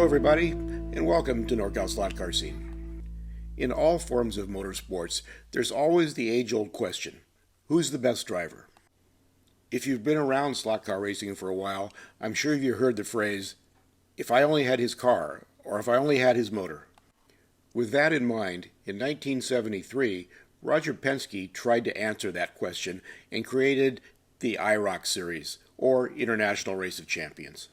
Hello everybody, and welcome to NorCal Slot Car Scene. In all forms of motorsports, there's always the age-old question, who's the best driver? If you've been around slot car racing for a while, I'm sure you've heard the phrase, if I only had his car, or if I only had his motor. With that in mind, in 1973, Roger Penske tried to answer that question and created the IROC Series, or International Race of Champions.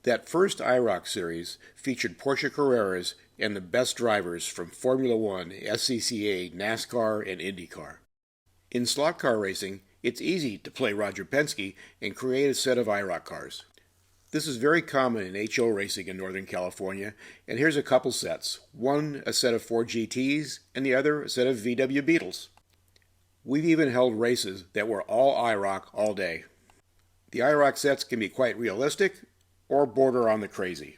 That first IROC Series featured Porsche Carreras and the best drivers from Formula One, SCCA, NASCAR, and IndyCar. In slot car racing, it's easy to play Roger Penske and create a set of IROC cars. This is very common in HO racing in Northern California, and here's a couple sets. One a set of Ford GTs, and the other a set of VW Beetles. We've even held races that were all IROC all day. The IROC sets can be quite realistic, or border on the crazy.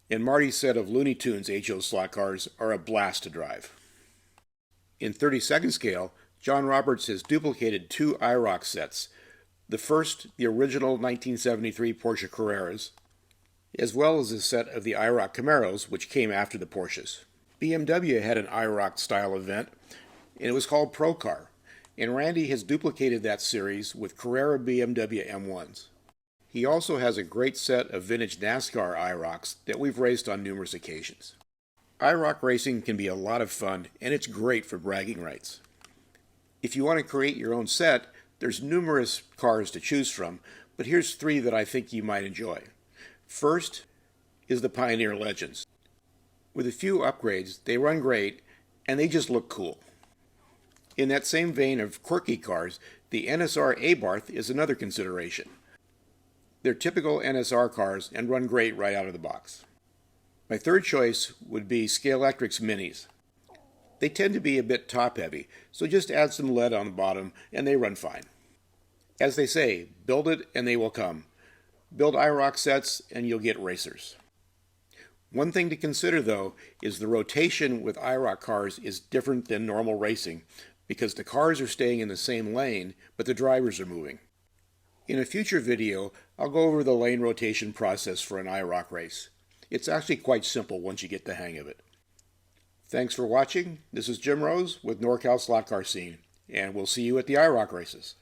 And Marty's set of Looney Tunes HO slot cars are a blast to drive. In 32nd scale, John Roberts has duplicated two IROC sets. The first, the original 1973 Porsche Carreras, as well as a set of the IROC Camaros, which came after the Porsches. BMW had an IROC style event, and it was called Pro Car, and Randy has duplicated that series with Carrera BMW M1s. He also has a great set of vintage NASCAR IROCs that we've raced on numerous occasions. IROC racing can be a lot of fun, and it's great for bragging rights. If you want to create your own set, there's numerous cars to choose from, but here's three that I think you might enjoy. First is the Pioneer Legends. With a few upgrades, they run great, and they just look cool. In that same vein of quirky cars, the NSR Abarth is another consideration. They're typical NSR cars and run great right out of the box. My third choice would be Scalextric's Minis. They tend to be a bit top-heavy, so just add some lead on the bottom and they run fine. As they say, build it and they will come. Build IROC sets and you'll get racers. One thing to consider though is the rotation with IROC cars is different than normal racing because the cars are staying in the same lane but the drivers are moving. In a future video, I'll go over the lane rotation process for an IROC race. It's actually quite simple once you get the hang of it. Thanks for watching. This is Jim Rose with NorCal Slot Car Scene, and we'll see you at the IROC races.